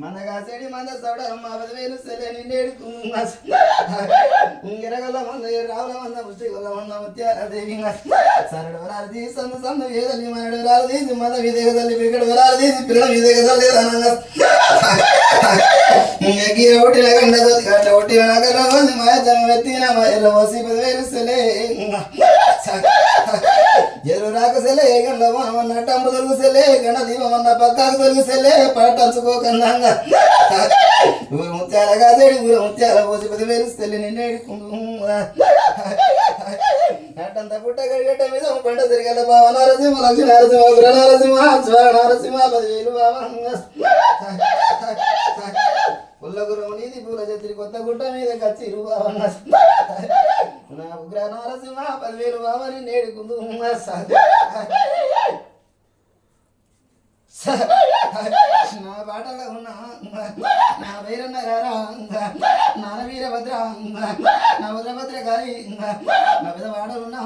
మందగా చెడి మంద సవడం మా పదివేలు సెలని నేడుకు ఎరగల మంద రావుల మంద ముష్టిగల మంద ముత్యాలదేవి సరడు వరాలు తీసి సంద సంద వేదలి మనడు వరాలు తీసి మంద విదేగదల్లి వికడు వరాలు తీసి పిల్లల విదేగదల్లి అనంగా గీర ఒట్టిన గండ గంట ఒట్టిన నగర మాయ జనం ఎత్తిన మాయల వసి పదివేలు సెలే ఎరు రాక సెలే గండ మనమన్న టంబు దొరుకు సెలే గండ దీపమన్న పక్కాకు దొరుకు సెలే పట్టంచుకోకన్నాగా ఊరు ముత్యాలగా చెడి ఊరు ముత్యాల పోసి 10,000 సెల్లి నిన్నేడుకుందు అట్టంత పుట్ట గడిగట్ట మీద పంట తిరిగల బావ నరసింహ లక్ష్మీ నరసింహ గుర నరసింహ స్వర నరసింహ 10,000 బావ పుల్ల గురువు నీది పూల చెత్రి కొత్త గుట్ట మీద కచ్చిరు బావ నా ఉగ్ర నరసింహ 10,000 బావ నిన్నేడుకుందు నా పాటలో ఉన్నా నా వీరన్న గారా నాన వీరభద్ర నా భద్రభద్ర గారి నా విధవాడలున్నా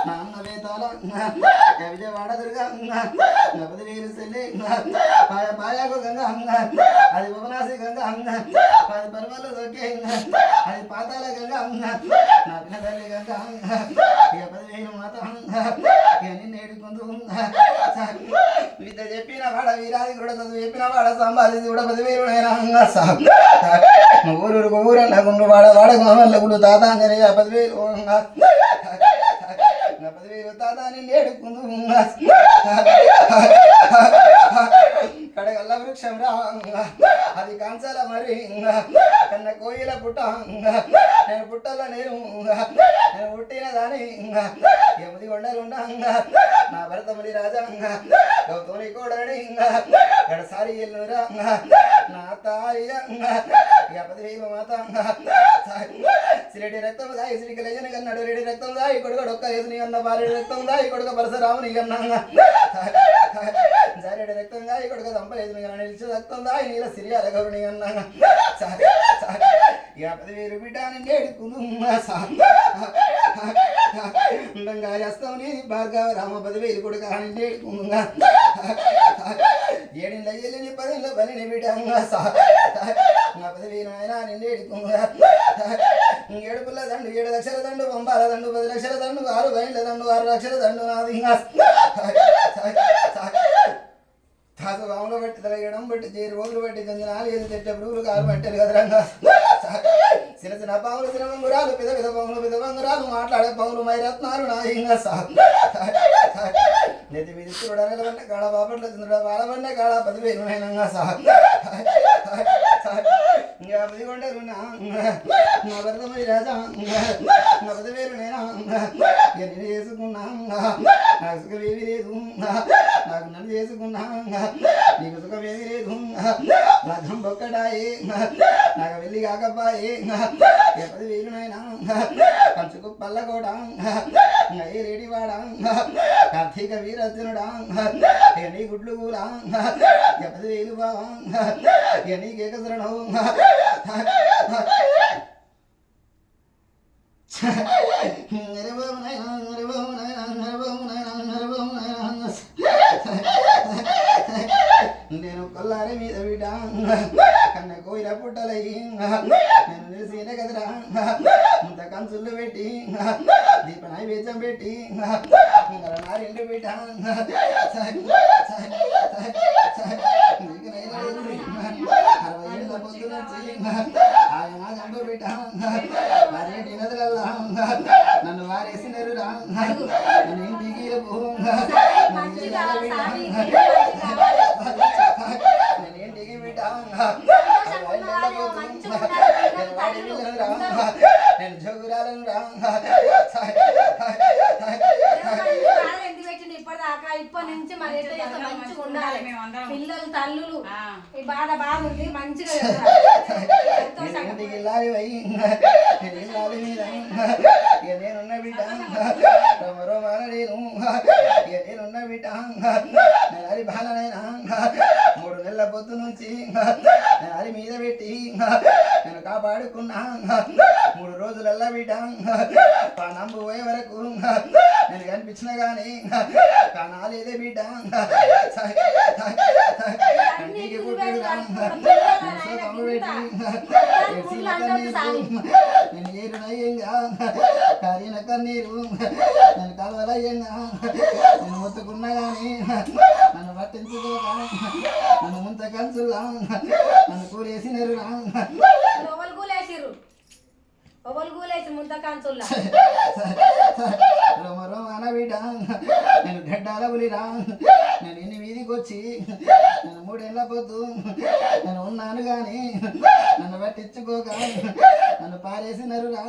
నా అన్న వేతాల విజయవాడ దుర్గా నా 10,000 సెల్లి పాయాకు గంగ అది భువనాసి గంగ అది పర్వాలు దొక్కే అది పాతాల గంగ నా పిల్ల తల్లి గంగ ఇక 10,000 మాత ఇక నిన్ను ఏడుకుందు విద్య చెప్పిన వాడ వీరాది కూడా చదువు చెప్పిన వాడ సంపాదించి కూడా 10,000 ఊరు ఊరన్న గుండు వాడ వాడ గోమల్ల తాత అని 10,000 తాత నిన్ను ఏడుకుందు కడగల్ల వృక్షం రా అది కాంచాల మరి కన్న కోయిల పుట్ట నేను పుట్టల నేను పుట్టిన దాని ఎముది కొండలుండా నా భరతముడి రాజా గౌతమి కోడని గడసారి ఎల్లురా నా తాయి 10,000 మాత సిరెడ్డి రక్తం దాయి సిరికి లేజని కన్నాడు రెడ్డి రక్తం దాయి కొడుక డొక్క వేసుని అన్న భార్య రక్తం దాయి కొడుక పరశురాముని కన్నా జారెడ్డి రక్తం దాయి కొడుక సంపలేసుని కన్నా నిలిచి రక్తం దాయి నీల సిరియాల గౌరుని అన్నా 10,000 బిడ్డ నిన్నేడుకుందు బంగారస్తం నీ భార్గవ రామ 10,000 కొడుక నిన్నేడుకుందుగా ఏడిళ్ళ ఎల్లిని 10 బలిని బిడ్డ 10,000 ఆయన నిన్నేడుకుందుగా 7 పుల్ల దండు 7 లక్షల దండు 9 దండు 10 లక్షల దండు 6 బయళ్ళ దండు 6 లక్షల దండు నాది తాత రాములు బట్టి తలగడం బట్టి చేరు రోజులు బట్టి గంజన 4 చెట్ల పురుగులు 6 బట్టలు కదరంగా చిన్న చిన్న పాములు చిన్న బంగురాలు పెద్ద పెద్ద పాములు పెద్ద బంగురాలు మాట్లాడే పాములు మైరత్నాలు నా ఇంకా నెత్తి మీద చూడ నిలబడిన కాడ బాపట్ల చంద్రుడ బాలబడిన కాడ 10,000 అయినంగా ఇంకా 10 కొండలు నా భరతమై రాజా నా 10,000 నేనా నేను చేసుకున్నా నాకు సుఖమేమి లేదు నాకు నన్ను చేసుకున్నా నీకు సుఖమేమి లేదు నాకు బొక్కడాయి నాకు వెళ్ళి కాకపాయి 10,000 నైనా కంచుకు పల్ల కూడా రేడివాడా కార్తీక వీరర్జునుడా నీ గుడ్లు కూడా 10,000 బావా నీ కేకసరణవు నేను కొల్లారి మీద బిడ్డ కన్న కోయిల పుట్టలయ్యి నేను నిలిసిన కదరా ఇంత కంచులు పెట్టి దీప నైవేద్యం పెట్టి నారింటి బిడ్డ గంటూ బిడ్డ వారేంటి నదులల్లా నన్ను వారేసినారు రా నన్ను ఇంటికి నేనేంటికి బిడ్డ నేను జోగురాలను రా ఇప్పటిదాకా ఇప్పటి నుంచి మరి మంచిగా ఉండాలి పిల్లలు తల్లులు ఈ బాధ బాగుంది మంచిగా నేనున్న బిడ్డ మరో మాన నేనున్న బిడ్డ నేను హరి బాలనైనా 3 నెలల పొద్దు నుంచి నేను హరి మీద పెట్టి నేను కాపాడుకున్నా 3 రోజులల్లా బిడ్డ నంబు పోయే వరకు నేను కనిపించిన కానీ కానాలేదే బిడ్డ కంటికి పుట్టిరా తమ్ముడు పెట్టి నేను ఏరునయ్యంగా కారిన కన్నీరు నేను కలవలయ్యంగా నేను మొత్తుకున్నా కానీ నన్ను పట్టించుకోక నన్ను ముంత కంచులా నన్ను కూరేసినరురా కూలేసి ముంత కంచుల్లా రోమరో అనబిడ్డ నేను గడ్డాల పులిరా నేను ఇన్ని వీధికి వచ్చి నేను 3 ఏళ్ళ పొద్దు నేను ఉన్నాను కానీ నన్ను పట్టించుకోక నన్ను పారేసినరురా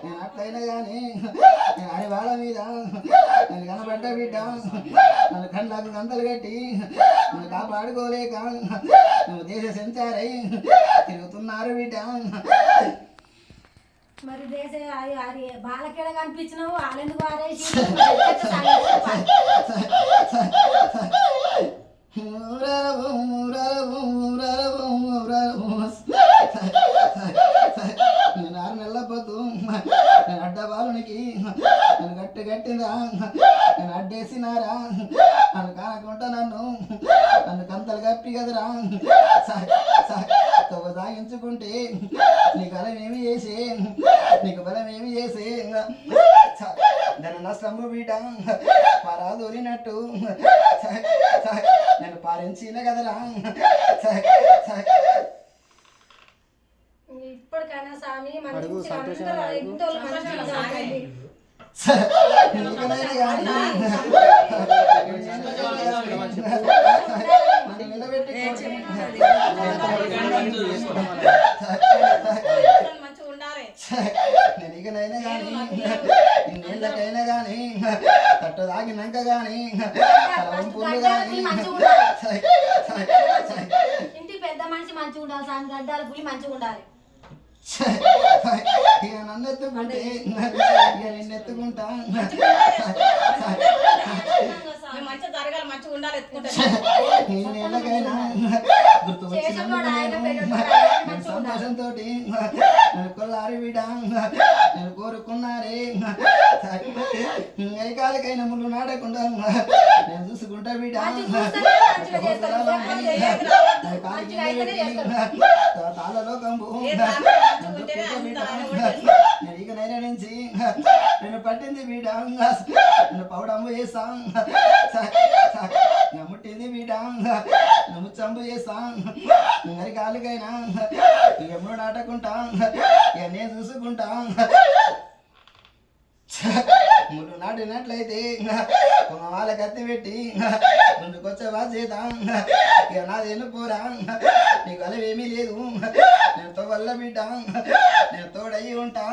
నేను అట్లయినా కానీ నేను అని వాళ్ళ మీద నేను కనబడ్డ బిడ్డ నన్ను కండ్లకు గంతలు కట్టి నన్ను కాపాడుకోలేక నువ్వు దేశ సంచారై తిరుగుతున్నారు బిడ్డ మరి దేశ బాలకేడ కనిపించినావు వాళ్ళెందుకు వారేసి నేను 6 నెలల పొద్దు నేను అడ్డబాలునికి నేను గట్టిందా నేను అడ్డేసినారా నన్ను కానకుంటా నన్ను కంతలు కప్పి కదరా తవ్వ సాగించుకుంటే నీకు బలమేమి చేసే దాని నష్టము బిడ్డ పరాదోలినట్టు నేను పారించిన కదరా ఇప్పటికైనా స్వామి నేను ఇకనైనా కానీ ఇన్నేళ్ళకైనా కానీ తట్టు తాగినాక కానీ తలంపులు కానీ ఇంటి పెద్ద మనిషి మంచిగా ఉండాలి సామి గడ్డాల పులి మంచిగా ఉండాలి ఇక నన్ను ఎత్తుకుంటే ఇక నిన్ను ఎత్తుకుంటా ఇన్నేళ్ళకైనా గుర్తు నేను సంతోషంతో నేను కొల్లారి బిడ్డ నేను కోరుకున్నారే ఐకాలకైనా ముళ్ళు నాడకుండా నేను చూసుకుంటా బిడ్డ తాళలోకంబు నేను ఇక నైనా నుంచి నేను పట్టింది బిడ్డ నేను పౌడమ్ము చేస్తా ముట్టింది బిడ్డ నేను చంపు చేస్తా కాలుకైనా ఎప్పుడు నాటకుంటా ఇక నేను చూసుకుంటా ముళ్ళు నాటినట్లయితే వాళ్ళ కత్తి పెట్టి ముందుకొచ్చే బాధ్యత ఇక నాదేను పోరా నీకు అలవేమీ లేదు నేను తోవల్ల బిడ్డ నేను తోడయి ఉంటా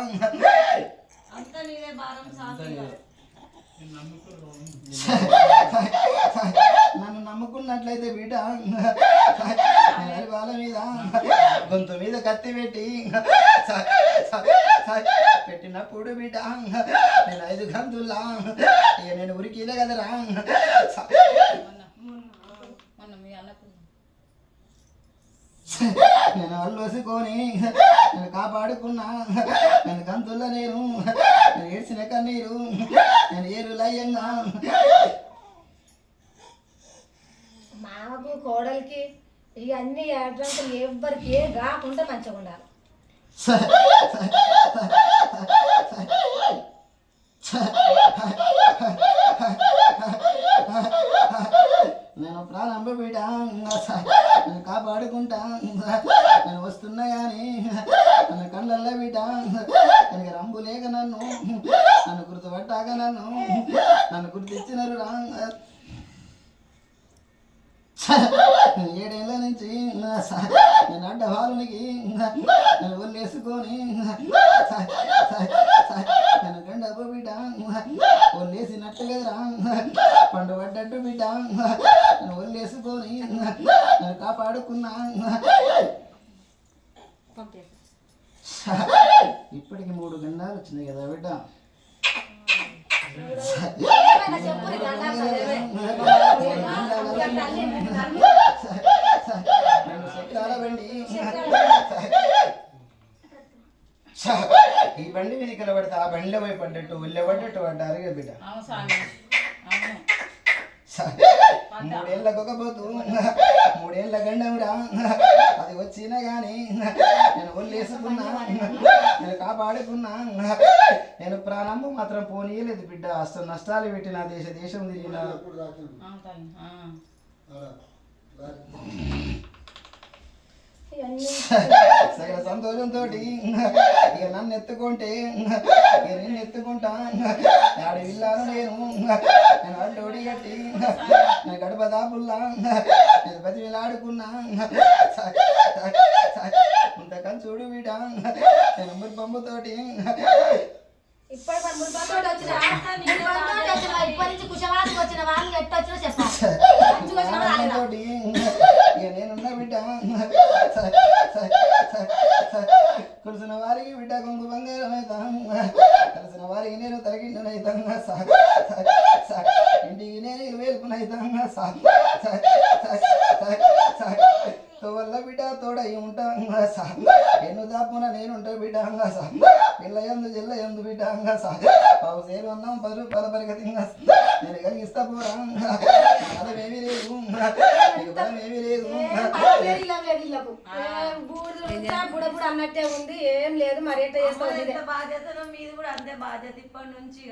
నన్ను నమ్ముకున్నట్లయితే బిడ్డ వాళ్ళ మీద గొంతు మీద కత్తి పెట్టి పెట్టినప్పుడు బిడ్డ నేను 5 గంతుల్లా ఇక నేను ఉరికిలే కదరా నేను అల్లోసుకొని నేను కాపాడుకున్నా నేను గంతుల్లో నేను ఏడ్చిన కన్నీరు నేను ఏరులయ్యంగా మామకు కోడలికి ఇవన్నీ అడ్రంకులు ఎవ్వరికి ఏ కాకుండా మంచిగా ఉండాలి నేను ప్రాణం బిడ్డ నేను కాపాడుకుంటా నేను వస్తున్నా కానీ నన్ను కళ్ళల్లో బిడ్డ ನನಗೆ ರಂಬು లేక నన్ను గుర్తుపట్టాక నన్ను గుర్తిచ్చినారు రా 7 ఏళ్ళ నుంచి నేను అడ్డవాళ్ళకి నేను ఒళ్ళేసుకొని నేను గండపు బిడ్డ ఒళ్ళేసినట్టు కదరా పండు పడ్డట్టు బిడ్డ నేను ఒళ్ళేసుకొని నేను కాపాడుకున్నా ఇప్పటికి 3 గండాలు వచ్చినాయి కదా బిడ్డ ఈ బండి మీద పీకలు పడితే ఆ బండిలో పోయి పడ్డట్టు ఉల్లె పడ్డట్టు పడ్డారు ఇక బిడ్డ మూడేళ్ళ కొకపోతూ 3 ఏళ్ళ గండమురా అది వచ్చినా గాని నేను ఒళ్ళేసుకున్నా నేను కాపాడుకున్నా నేను ప్రాణము మాత్రం పోనీయలేదు బిడ్డ అసలు నష్టాలు పెట్టిన దేశం తిరిగిన సగల సంతోషంతో ఇక నన్ను ఎత్తుకుంటే ఇక నిన్ను ఎత్తుకుంటా ఆడి విల్లాను నేను అడ్డోడి కట్టి నేను గడప దాపుల్లా నేను బతిలాడుకున్నా ఇంతకని చూడు వీడ నేను మురిపంపుతోటి ఇప్పటి నుంచి కుషవానికి వచ్చిన వాళ్ళు ఎట్టొచ్చినా చెప్పాలి ఇక నేనున్న బిడ్డ కులిసిన వారికి బిడ్డ కొంగు బంగారం అవుతాం కలిసిన వారికి నేను తలగిండనవుతాంగా ఇంటికి నేను వేలుకునవుతాంగా వల్ల బిడ్డ తోడై ఉంటాంగా ఎన్ను దాపున నేనుంటా బిడ్డంగా పిల్ల ఎందు జిల్ల ఎందు బిడ్డంగా పావు సేరు అన్నాం 10 రూపాయల పరిగతింగా నేను కలిగిస్తా పోరాంగా బలమేమీ లేదు బలమేమీ లేదు బుడబుడ అన్నట్టే ఉంది ఏం లేదు మరి ఎట్ట చేస్తుంది బాధ్యత మీది కూడా అంతే బాధ్యత ఇప్పటి నుంచి